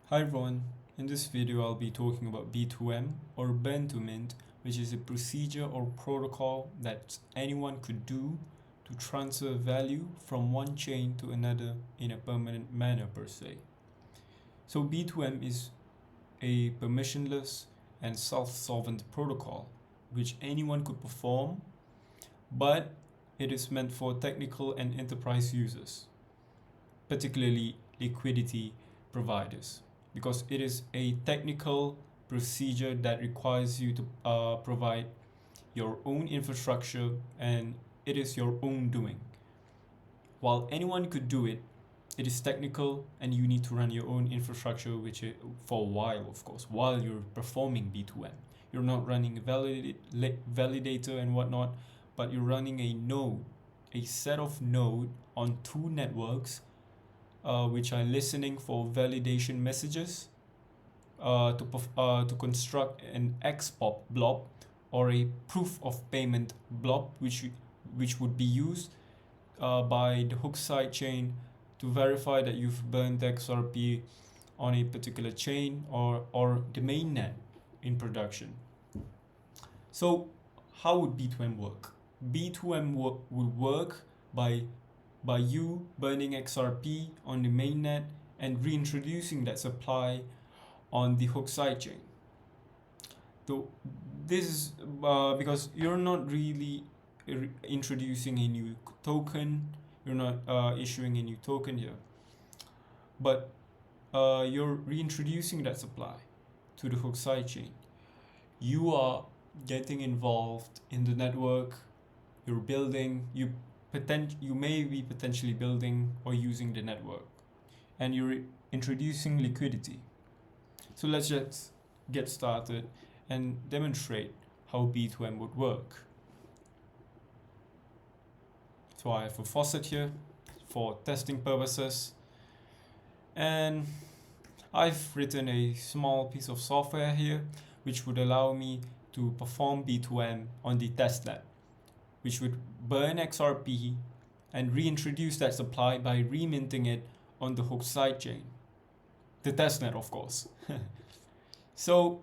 Hi everyone, in this video I'll be talking about B2M or Burn2Mint, which is a procedure or protocol that anyone could do to transfer value from one chain to another in a permanent manner per se. So B2M is a permissionless and self-solvent protocol which anyone could perform, but it is meant for technical and enterprise users, particularly liquidity providers, because it is a technical procedure that requires you to provide your own infrastructure and it is your own doing. While anyone could do it, it is technical and you need to run your own infrastructure, which is for a while, of course, while you're performing B2M. You're not running a validator and whatnot, but you're running a node, a set of node on two networks which are listening for validation messages to construct an XPOP blob or a proof of payment blob, which would be used by the hook sidechain to verify that you've burned XRP on a particular chain or the mainnet in production. So how would B2M work? B2M would work by you burning XRP on the mainnet and reintroducing that supply on the hook sidechain. So this is because you're not really introducing a new token, you're not issuing a new token here, but you're reintroducing that supply to the hook sidechain. You are getting involved in the network, you're building, you may be potentially building or using the network, and you're introducing liquidity. So let's just get started and demonstrate how B2M would work. So I have a faucet here for testing purposes, and I've written a small piece of software here which would allow me to perform B2M on the testnet, which would burn XRP and reintroduce that supply by reminting it on the hook sidechain, the testnet, of course. So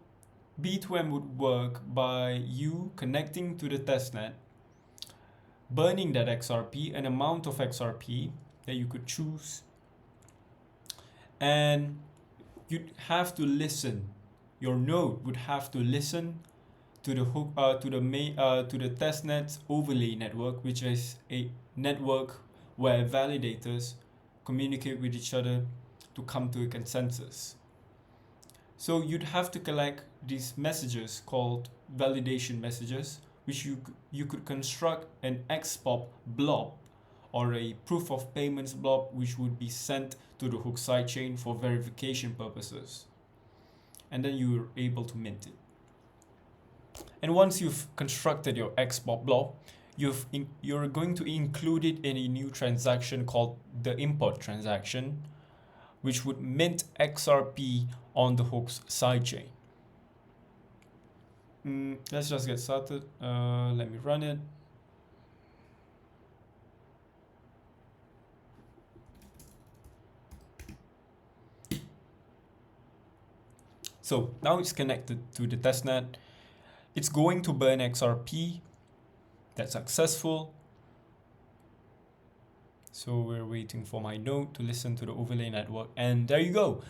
B2M would work by you connecting to the testnet, burning that XRP, an amount of XRP that you could choose, and you'd have to listen. Your node would have to listen to the hook to the testnet's overlay network, which is a network where validators communicate with each other to come to a consensus. So you'd have to collect these messages called validation messages, which you could construct an XPOP blob or a proof of payments blob, which would be sent to the hook sidechain for verification purposes, and then you're able to mint it. And once you've constructed your XPOP blob, you're going to include it in a new transaction called the import transaction, which would mint XRP on the hook's sidechain. Let's just get started. Let me run it. So now it's connected to the testnet. It's going to burn XRP. That's successful. So we're waiting for my node to listen to the overlay network, and there you go.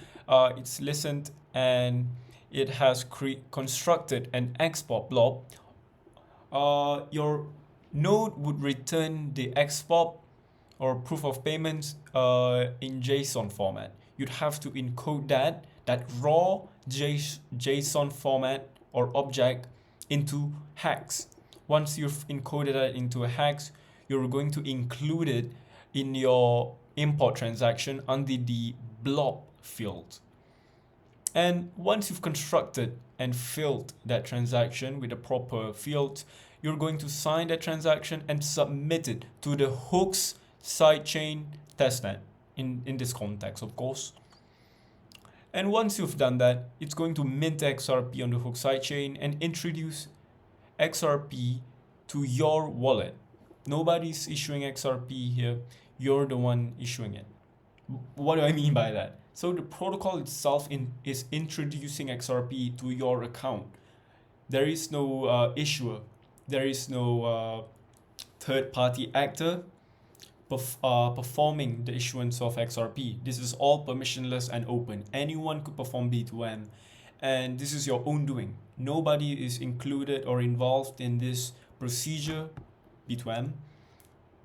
It's listened and it has constructed an XPOP blob. Your node would return the XPOP or proof of payments in JSON format. You'd have to encode that raw JSON format or object into hex. Once you've encoded that into a hex, you're going to include it in your import transaction under the blob field. And once you've constructed and filled that transaction with the proper fields, you're going to sign that transaction and submit it to the hook's sidechain testnet in this context, of course. And once you've done that, it's going to mint XRP on the hook sidechain and introduce XRP to your wallet. Nobody's issuing XRP here. You're the one issuing it. What do I mean by that? So the protocol itself is introducing XRP to your account. There is no issuer. There is no third-party actor performing the issuance of XRP. This is all permissionless and open. Anyone could perform B2M, and this is your own doing. Nobody is included or involved in this procedure, B2M.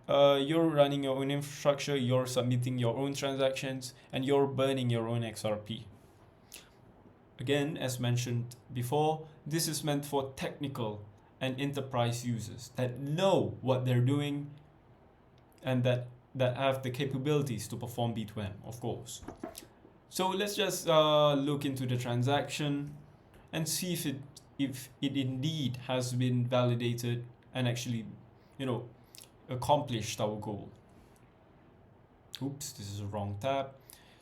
You're running your own infrastructure, you're submitting your own transactions, and you're burning your own XRP. Again, as mentioned before, this is meant for technical and enterprise users that know what they're doing and that have the capabilities to perform B2M, of course. So let's just look into the transaction and see if it indeed has been validated and actually, accomplished our goal. Oops, this is the wrong tab.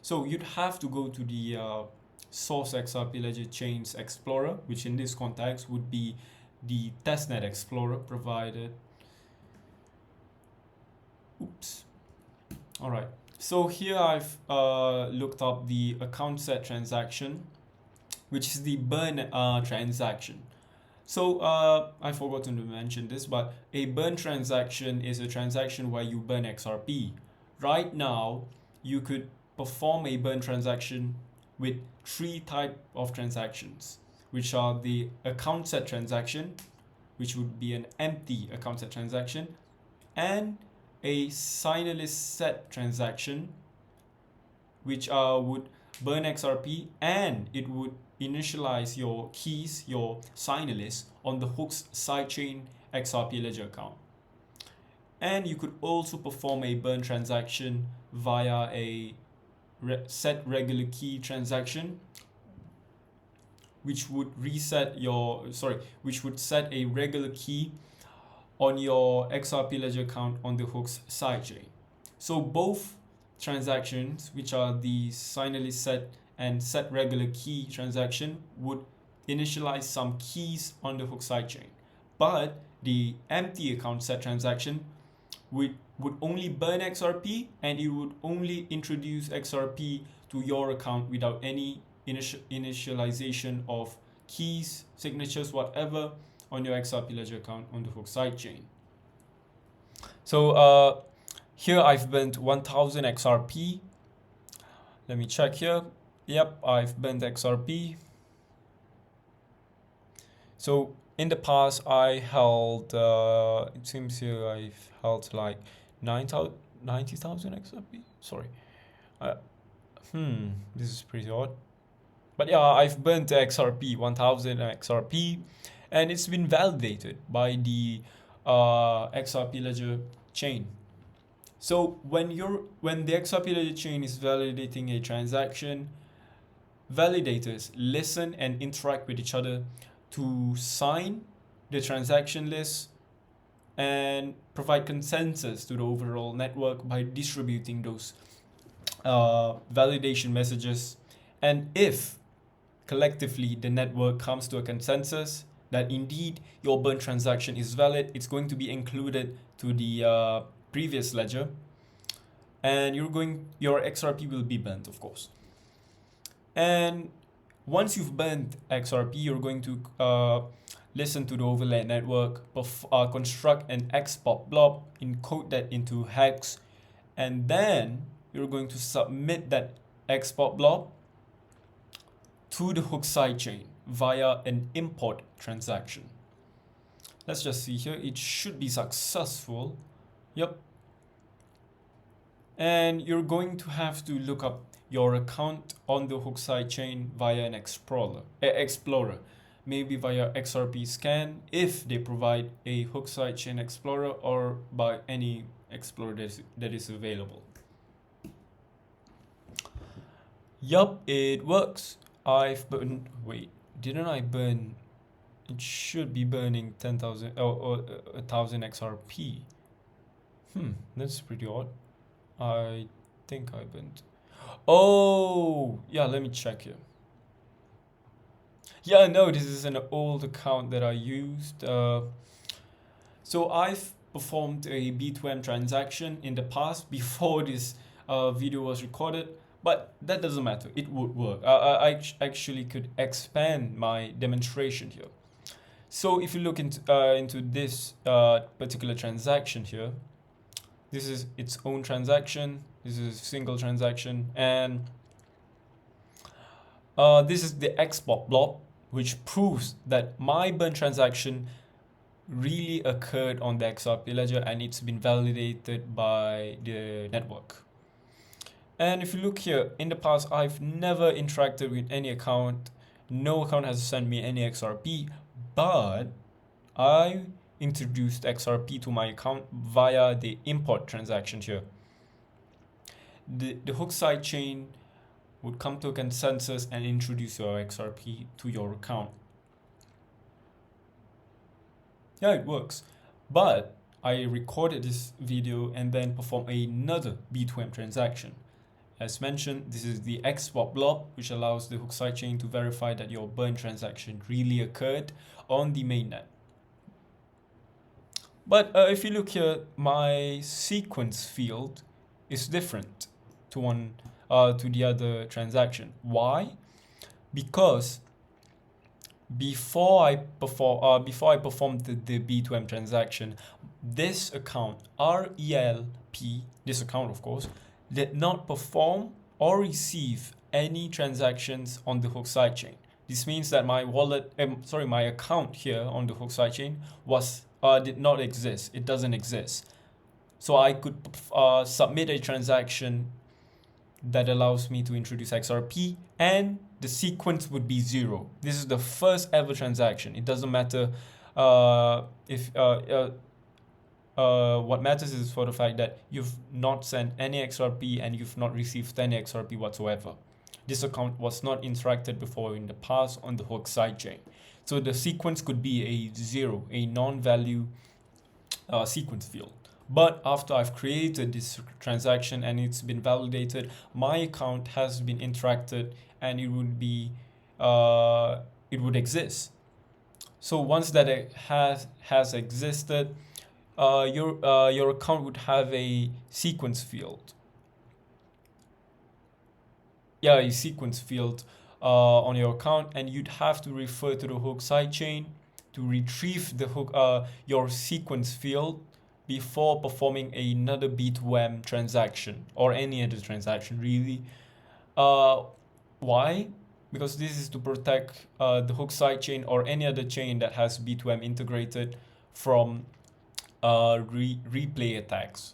So you'd have to go to the source XRP Ledger Chains Explorer, which in this context would be the testnet explorer provided. Oops. All right. So here I've looked up the account set transaction, which is the burn transaction. So I forgot to mention this, but a burn transaction is a transaction where you burn XRP. Right now, you could perform a burn transaction with 3 types of transactions, which are the account set transaction, which would be an empty account set transaction, and a signerless set transaction, which would burn XRP, and it would initialize your keys, your signerless, on the Hooks sidechain XRP Ledger account. And you could also perform a burn transaction via a set regular key transaction, which would which would set a regular key on your XRP Ledger account on the Hooks sidechain. So both transactions, which are the signerless set and set regular key transaction, would initialize some keys on the Hooks sidechain. But the empty account set transaction would only burn XRP, and it would only introduce XRP to your account without any initialization of keys, signatures, whatever on your XRP Ledger account on the Hooks sidechain. So here I've burnt 1000 XRP. Let me check here. Yep, I've burnt XRP. So in the past, I held, it seems here I've held like 90,000 XRP. Sorry. This is pretty odd. But yeah, I've burnt XRP, 1000 XRP, and it's been validated by the XRP Ledger chain. So when the XRP Ledger chain is validating a transaction, validators listen and interact with each other to sign the transaction list and provide consensus to the overall network by distributing those validation messages. And if collectively the network comes to a consensus that indeed your burn transaction is valid, it's going to be included to the previous ledger, and your XRP will be burnt, of course. And once you've burnt XRP, you're going to listen to the overlay network, construct an XPOP blob, encode that into hex, and then you're going to submit that XPOP blob to the Hooks sidechain via an import transaction. Let's just see here. It should be successful. Yep. And you're going to have to look up your account on the Hooks sidechain via an explorer, maybe via XRP scan if they provide a Hooks sidechain explorer, or by any explorer that is available. Yup, it works. I've burned. Wait, didn't I burn? It should be burning 10,000 or 1,000 XRP. That's pretty odd. I think I burned. Oh, yeah, let me check here. Yeah, no, this is an old account that I used. So I've performed a B2M transaction in the past before this video was recorded, but that doesn't matter. It would work. I actually could expand my demonstration here. So if you look into this particular transaction here, this is its own transaction. This is a single transaction, and this is the XPOP blob, which proves that my burn transaction really occurred on the XRP ledger, and it's been validated by the network. And if you look here, in the past, I've never interacted with any account. No account has sent me any XRP, but I introduced XRP to my account via the import transaction here. The hook sidechain would come to a consensus and introduce your XRP to your account. Yeah, it works. But I recorded this video and then performed another B2M transaction. As mentioned, this is the XSwap blob, which allows the hook sidechain to verify that your burn transaction really occurred on the mainnet. But if you look here, my sequence field is different to the other transaction. Why? Because before I performed the B2M transaction, this account, RELP, this account of course, did not perform or receive any transactions on the hook sidechain. This means that my my account here on the hook sidechain did not exist. It doesn't exist. So I could submit a transaction that allows me to introduce XRP, and the sequence would be 0. This is the first ever transaction. It doesn't matter what matters is for the fact that you've not sent any XRP and you've not received any XRP whatsoever. This account was not interacted before in the past on the hook sidechain. So the sequence could be a 0, a non-value sequence field. But after I've created this transaction and it's been validated, my account has been interacted and it would exist. So once that it has existed, your account would have a sequence field. Yeah, a sequence field on your account, and you'd have to refer to the hook sidechain to retrieve the hook your sequence field before performing another B2M transaction or any other transaction really. Why? Because this is to protect the hook sidechain or any other chain that has B2M integrated from replay attacks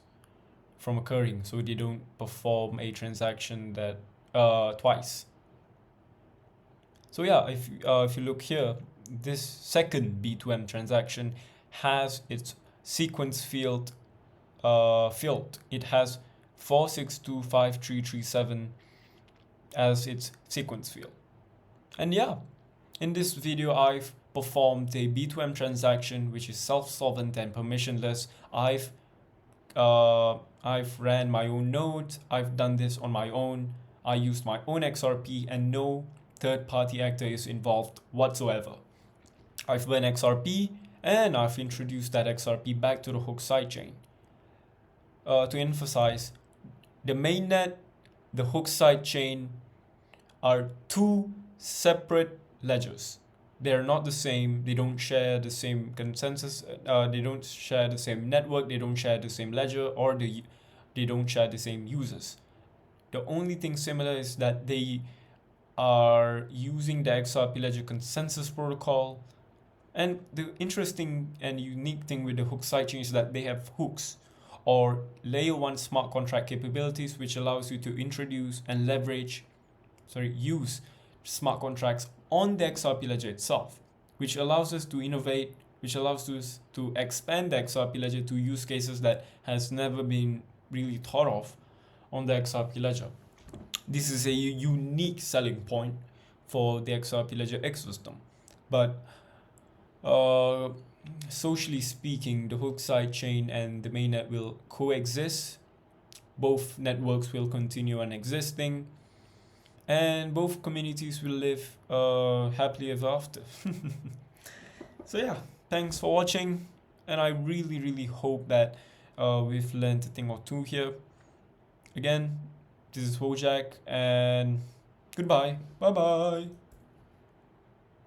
from occurring, so they don't perform a transaction that twice. So yeah, if you look here, this second B2M transaction has its sequence field filled. It has 4625337 as its sequence field. And yeah, in this video I've performed a B2M transaction which is self-solvent and permissionless. I've ran my own nodes. I've done this on my own. I used my own XRP and no third-party actor is involved whatsoever. I've burned XRP and I've introduced that XRP back to the hook sidechain. To emphasize, the mainnet, the hook sidechain are two separate ledgers. They're not the same. They don't share the same consensus. They don't share the same network. They don't share the same ledger, or they don't share the same users. The only thing similar is that they are using the XRP ledger consensus protocol. And the interesting and unique thing with the hook sidechain is that they have hooks or layer 1 smart contract capabilities, which allows you to introduce and use smart contracts on the XRP ledger itself, which allows us to innovate, which allows us to expand the XRP ledger to use cases that has never been really thought of on the XRP ledger. This is a unique selling point for the XRP ledger ecosystem. But socially speaking, the hook sidechain and the mainnet will coexist. Both networks will continue on existing, and both communities will live happily ever after. So yeah, thanks for watching, and I really hope that we've learned a thing or two here. Again, This is Wojak, and goodbye. Bye bye.